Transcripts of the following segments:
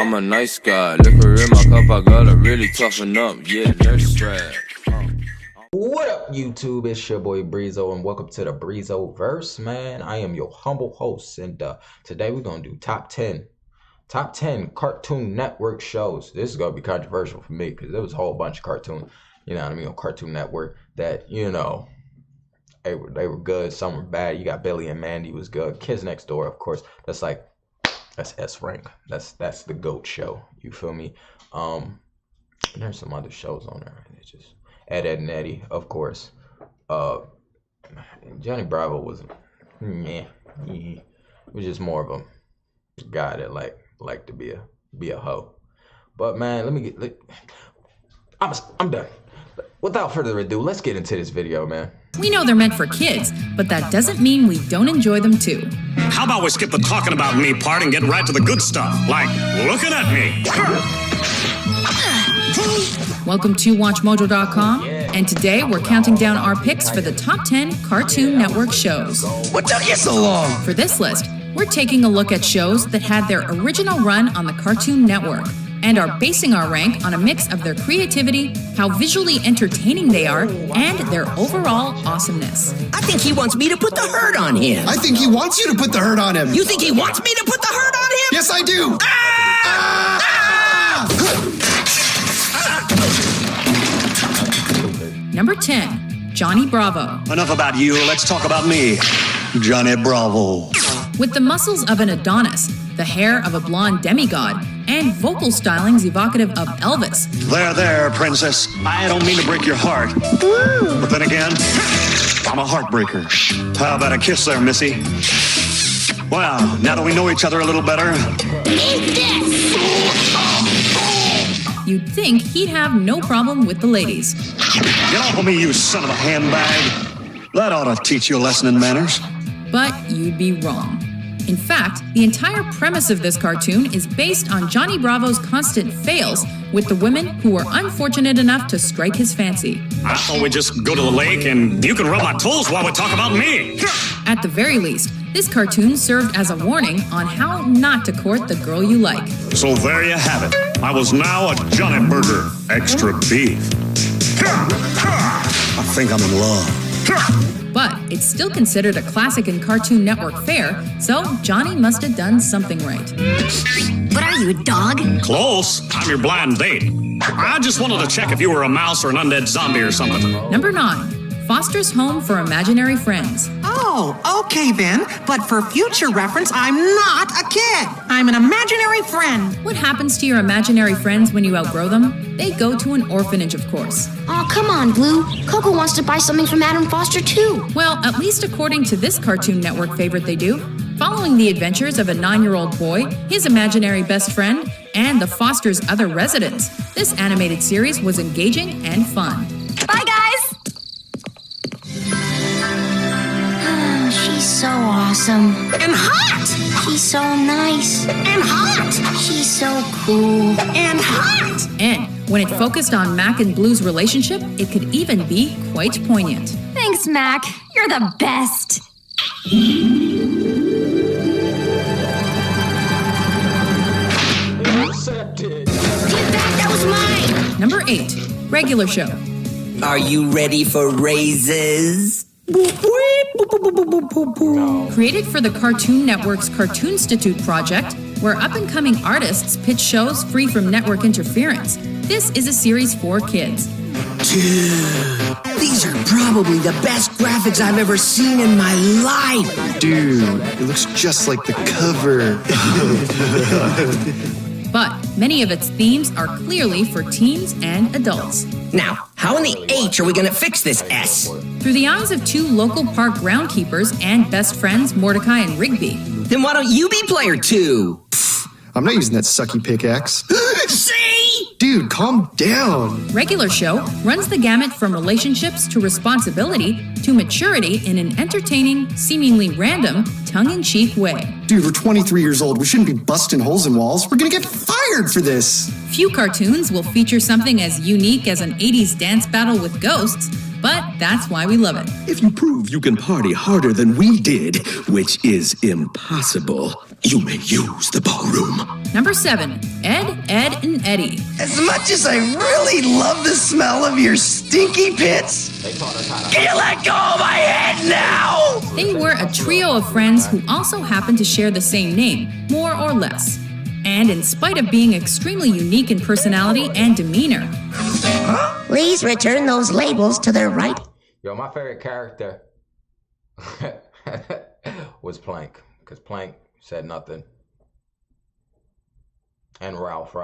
I'm a nice guy. Liquor in my cup, I gotta really toughen up. Yeah, nurse strap. What up, YouTube? It's your boy Breezo, and welcome to the Breezo Verse, man. I am your humble host, and today we're gonna do top 10 Cartoon Network shows. This is gonna be controversial for me because there was a whole bunch of cartoon, you know what I mean, on Cartoon Network that, you know, they were good. Some were bad. You got Billy and Mandy was good. Kids Next Door, of course. That's S rank. That's the GOAT show. You feel me? There's some other shows on there. It's just Ed, and Eddie, of course. Johnny Bravo was, he was just more of a guy that liked to be a hoe. But man, I'm done. Without further ado, let's get into this video, man. We know they're meant for kids, but that doesn't mean we don't enjoy them too. How about we skip the talking about me part and get right to the good stuff, like looking at me. Welcome to WatchMojo.com, and today we're counting down our picks for the top 10 Cartoon Network shows. What took you so long? For this list, we're taking a look at shows that had their original run on the Cartoon Network, and are basing our rank on a mix of their creativity, how visually entertaining they are, and their overall awesomeness. I think he wants me to put the hurt on him. I think he wants you to put the hurt on him. You think he wants me to put the hurt on him? Yes, I do. Number 10, Johnny Bravo. Enough about you, let's talk about me, Johnny Bravo. With the muscles of an Adonis, the hair of a blonde demigod, and vocal stylings evocative of Elvis. There, princess. I don't mean to break your heart. But then again, I'm a heartbreaker. How about a kiss there, Missy? Well, now that we know each other a little better. You'd think he'd have no problem with the ladies. Get off of me, you son of a handbag. That ought to teach you a lesson in manners. But you'd be wrong. In fact, the entire premise of this cartoon is based on Johnny Bravo's constant fails with the women who were unfortunate enough to strike his fancy. I thought we'd just go to the lake and you can rub my toes while we talk about me. At the very least, this cartoon served as a warning on how not to court the girl you like. So there you have it. I was now a Johnny Burger, extra beef. I think I'm in love. But it's still considered a classic in Cartoon Network fare, so Johnny must have done something right. But are you a dog? Close. I'm your blind date. I just wanted to check if you were a mouse or an undead zombie or something. Number 9, Foster's Home for Imaginary Friends. Oh, okay then. But for future reference, I'm not a kid. I'm an imaginary friend. What happens to your imaginary friends when you outgrow them? They go to an orphanage, of course. Oh, come on, Blue. Coco wants to buy something from Adam Foster, too. Well, at least according to this Cartoon Network favorite they do. Following the adventures of a 9-year-old boy, his imaginary best friend, and the Foster's other residents, this animated series was engaging and fun. Bye, guys. She's so awesome. And hot. She's so nice. And hot. She's so cool. And hot. And when it focused on Mac and Blue's relationship, it could even be quite poignant. Thanks, Mac. You're the best. Accepted. That was mine. Number 8, Regular Show. Are you ready for raises? Created for the Cartoon Network's Cartoonstitute project, where up-and-coming artists pitch shows free from network interference, this is a series for kids. Dude, these are probably the best graphics I've ever seen in my life. Dude, it looks just like the cover. But many of its themes are clearly for teens and adults. Now, how in the H are we gonna fix this S? Through the eyes of 2 local park groundkeepers and best friends Mordecai and Rigby. Then why don't you be player 2? I'm not using that sucky pickaxe. See? Dude, calm down. Regular Show runs the gamut from relationships to responsibility to maturity in an entertaining, seemingly random, tongue-in-cheek way. Dude, we're 23 years old. We shouldn't be busting holes in walls. We're gonna get fired for this. Few cartoons will feature something as unique as an 80s dance battle with ghosts, but that's why we love it. If you prove you can party harder than we did, which is impossible, you may use the ballroom. Number 7, Ed, Ed, and Eddie. As much as I really love the smell of your stinky pits, can you let go of my head now? They were a trio of friends who also happened to share the same name, more or less. And in spite of being extremely unique in personality and demeanor, Please return those labels to their right. Yo, my favorite character was Plank, because Plank said nothing. And Ralph,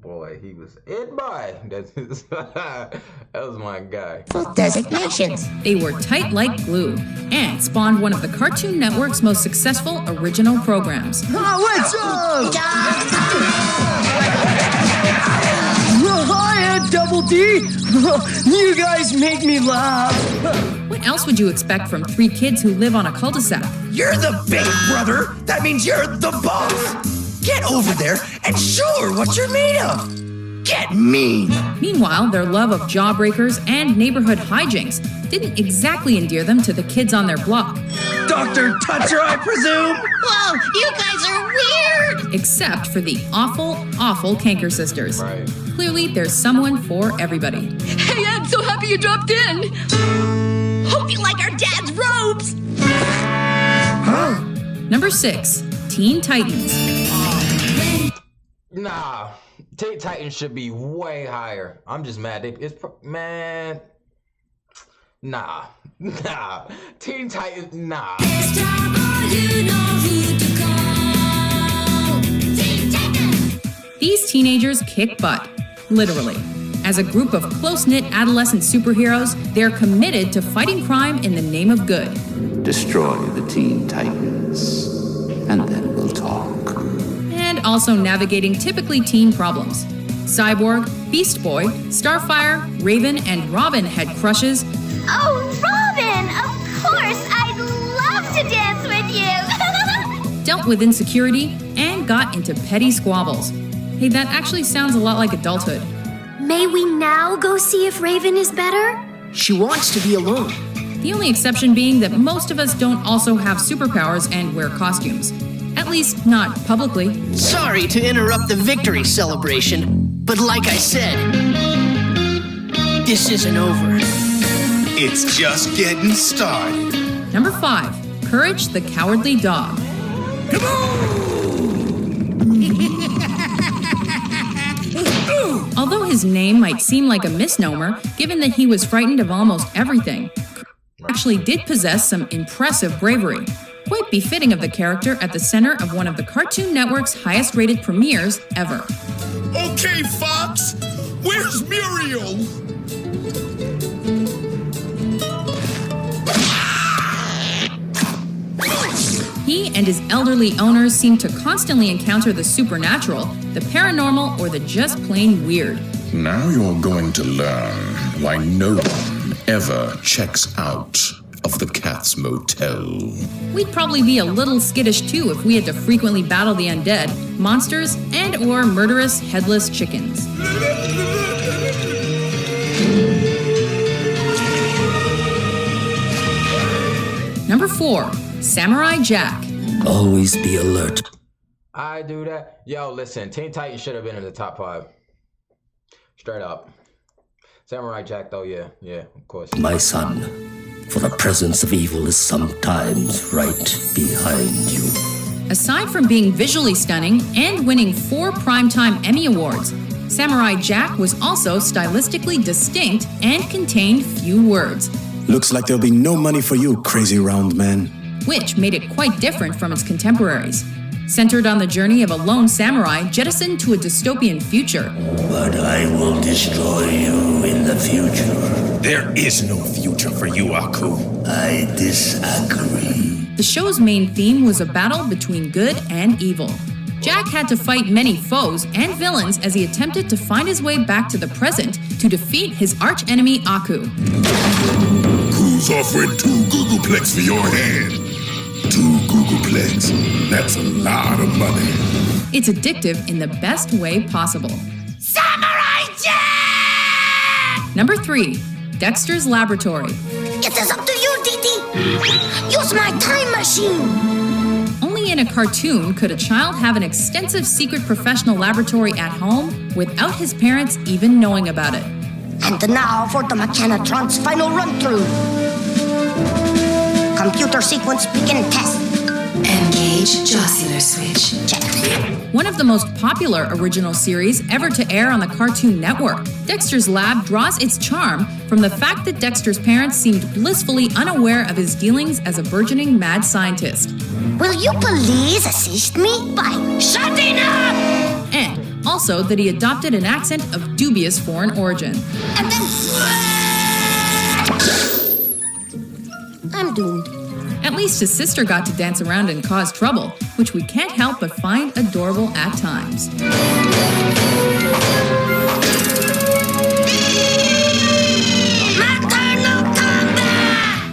boy, he was it, boy. That was my guy. Designations. they were tight like glue and spawned one of the Cartoon Network's most successful original programs. What's up? Hi, Double D. You guys make me laugh. What else would you expect from 3 kids who live on a cul-de-sac? You're the big brother. That means you're the boss. Get over there and show her what you're made of. Get mean. Meanwhile, their love of jawbreakers and neighborhood hijinks didn't exactly endear them to the kids on their block. Dr. Toucher, I presume? Whoa, you guys are weird. Except for the awful, awful Canker sisters. Right. Clearly, there's someone for everybody. Hey, Ed, so happy you dropped in. Hope you like our dad's robes. Number 6, Teen Titans. Nah, Teen Titans should be way higher. I'm just mad. Man, nah. Teen Titans, nah. These teenagers kick butt, literally. As a group of close-knit adolescent superheroes, they're committed to fighting crime in the name of good. Destroy the Teen Titans, and then we'll talk. And also navigating typically teen problems. Cyborg, Beast Boy, Starfire, Raven, and Robin had crushes. Oh, Robin! Of course! I'd love to dance with you! Dealt with insecurity, and got into petty squabbles. Hey, that actually sounds a lot like adulthood. May we now go see if Raven is better? She wants to be alone. The only exception being that most of us don't also have superpowers and wear costumes. At least, not publicly. Sorry to interrupt the victory celebration, but like I said, this isn't over. It's just getting started. Number 5, Courage the Cowardly Dog. Come on! Although his name might seem like a misnomer, given that he was frightened of almost everything, actually did possess some impressive bravery, quite befitting of the character at the center of one of the Cartoon Network's highest-rated premieres ever. Okay, Fox, where's Muriel? He and his elderly owners seem to constantly encounter the supernatural, the paranormal, or the just plain weird. Now you're going to learn why no one ever checks out of the Cat's Motel. We'd probably be a little skittish too if we had to frequently battle the undead, monsters, and or murderous headless chickens. Number 4, Samurai Jack. Always be alert. I do that. Yo, listen, Teen Titans should have been in the top 5. Straight up. Samurai Jack, though, yeah, of course. My son, for the presence of evil is sometimes right behind you. Aside from being visually stunning and winning 4 Primetime Emmy Awards, Samurai Jack was also stylistically distinct and contained few words. Looks like there'll be no money for you, crazy round man. Which made it quite different from its contemporaries. Centered on the journey of a lone samurai jettisoned to a dystopian future. But I will destroy you in the future. There is no future for you, Aku. I disagree. The show's main theme was a battle between good and evil. Jack had to fight many foes and villains as he attempted to find his way back to the present to defeat his archenemy Aku. Who's offering 2 Googleplex for your hand? 2 Googleplex. That's a lot of money. It's addictive in the best way possible. Samurai Jack! Number 3, Dexter's Laboratory. It is up to you, Dee. Use my time machine. Only in a cartoon could a child have an extensive secret professional laboratory at home without his parents even knowing about it. And now for the Mechanotron's final run-through. Computer sequence begin test. Engage Jocular Switch. Check. One of the most popular original series ever to air on the Cartoon Network, Dexter's Lab draws its charm from the fact that Dexter's parents seemed blissfully unaware of his dealings as a burgeoning mad scientist. Will you please assist me by shutting up? And also that he adopted an accent of dubious foreign origin. And then... I'm doomed. At least his sister got to dance around and cause trouble, which we can't help but find adorable at times.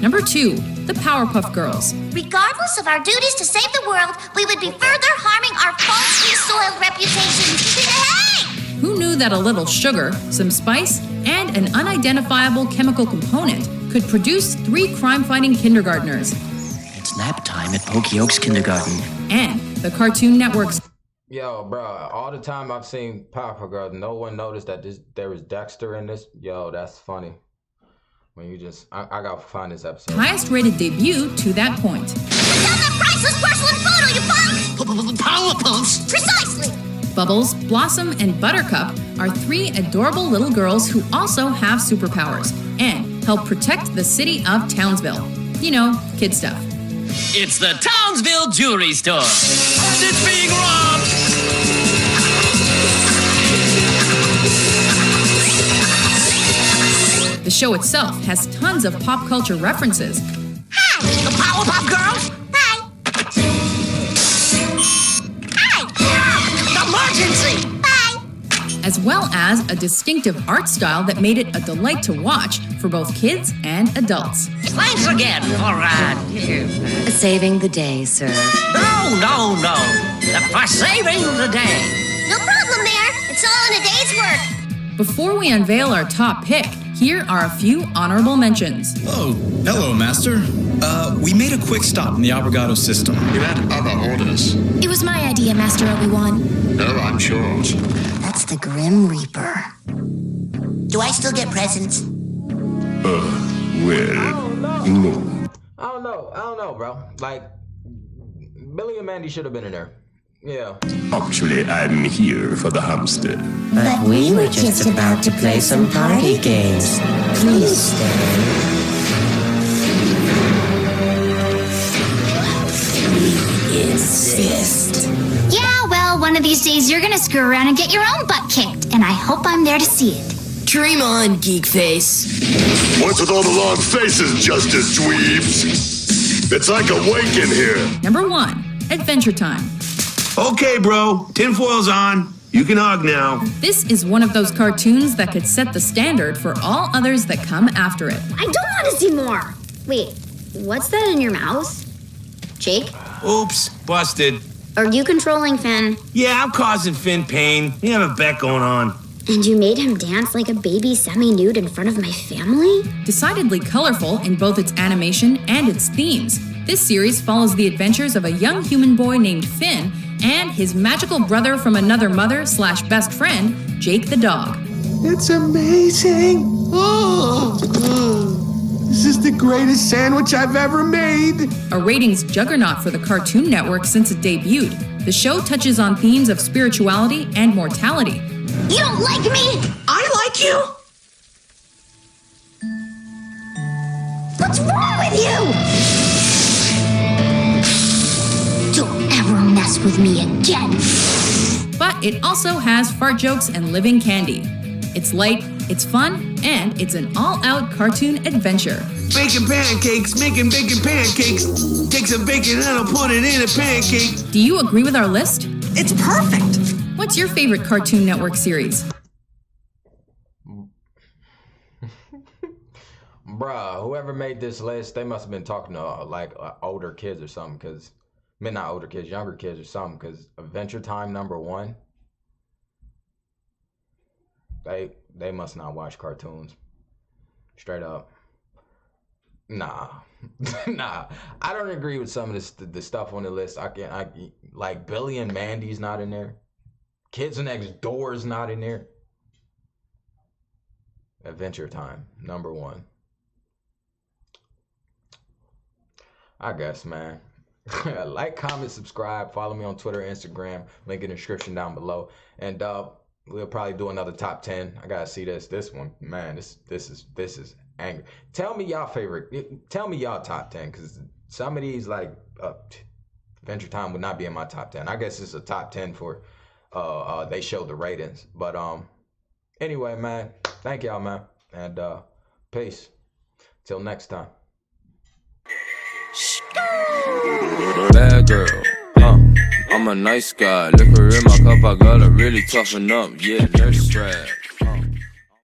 Number 2, the Powerpuff Girls. Regardless of our duties to save the world, we would be further harming our falsely soiled reputations. Hey! Who knew that a little sugar, some spice, and an unidentifiable chemical component could produce 3 crime-fighting kindergartners? It's nap time at Pokey Oaks Kindergarten. And the Cartoon Network's... Yo, bro, all the time I've seen Powerpuff Girls, no one noticed that there was Dexter in this. Yo, that's funny. When you just... I gotta find this episode. highest-rated debut to that point. Sell that priceless porcelain photo, you punk! Powerpuffs! Precisely! Bubbles, Blossom, and Buttercup are 3 adorable little girls who also have superpowers and help protect the city of Townsville. You know, kid stuff. It's the Townsville Jewelry Store, and it's being robbed! The show itself has tons of pop culture references. Hi, the Powerpuff Girls! Hi! Emergency! Bye! As well as a distinctive art style that made it a delight to watch for both kids and adults. Thanks again, all right. Saving the day, sir. No. For saving the day. No problem there. It's all in a day's work. Before we unveil our top pick, here are a few honorable mentions. Oh, hello, Master. We made a quick stop in the Obrigado system. You had other orders. It was my idea, Master Obi-Wan. No, I'm yours. That's the Grim Reaper. Do I still get presents? Well, no. I don't know, bro. Like, Billy and Mandy should have been in there. Yeah. Actually, I'm here for the hamster. But we were just about to play some party games. Please stay. We insist. Yeah, well, one of these days you're gonna screw around and get your own butt kicked, and I hope I'm there to see it. Dream on, geek face. What's with all the long faces, Justice Dweebs? It's like a wake in here. Number 1, Adventure Time. Okay, bro. Tinfoil's on. You can hug now. This is one of those cartoons that could set the standard for all others that come after it. I don't want to see more. Wait, what's that in your mouth? Jake? Oops, busted. Are you controlling Finn? Yeah, I'm causing Finn pain. We have a bet going on. And you made him dance like a baby semi-nude in front of my family? Decidedly colorful in both its animation and its themes, this series follows the adventures of a young human boy named Finn and his magical brother from another mother/best friend, Jake the dog. It's amazing. This is the greatest sandwich I've ever made. A ratings juggernaut for the Cartoon Network since it debuted, the show touches on themes of spirituality and mortality. You don't like me? I like you. What's wrong with you? Don't ever mess with me again. But it also has fart jokes and living candy. It's light, it's fun, and it's an all-out cartoon adventure. Making pancakes. Take some bacon and I'll put it in a pancake. Do you agree with our list? It's perfect. What's your favorite Cartoon Network series? Bruh, whoever made this list, they must have been talking to older kids or something, because not older kids, younger kids or something, because Adventure Time #1, they must not watch cartoons. Straight up. Nah. Nah. I don't agree with some of the stuff on the list. Like Billy and Mandy's not in there. Kids Next Door's not in there. Adventure Time, number 1. I guess, man. Like, comment, subscribe, follow me on Twitter, Instagram, link in the description down below. And we'll probably do another top 10. I gotta see this one, man. This is angry. Tell me y'all favorite. Tell me y'all top 10, because some of these, like Adventure Time would not be in my top 10. I guess it's a top 10 for they showed the ratings. But anyway, man, thank y'all, man, and peace till next time. Bad girl, I'm a nice guy. Liquor in my cup, I gotta really toughen up. Yeah, nurse strap.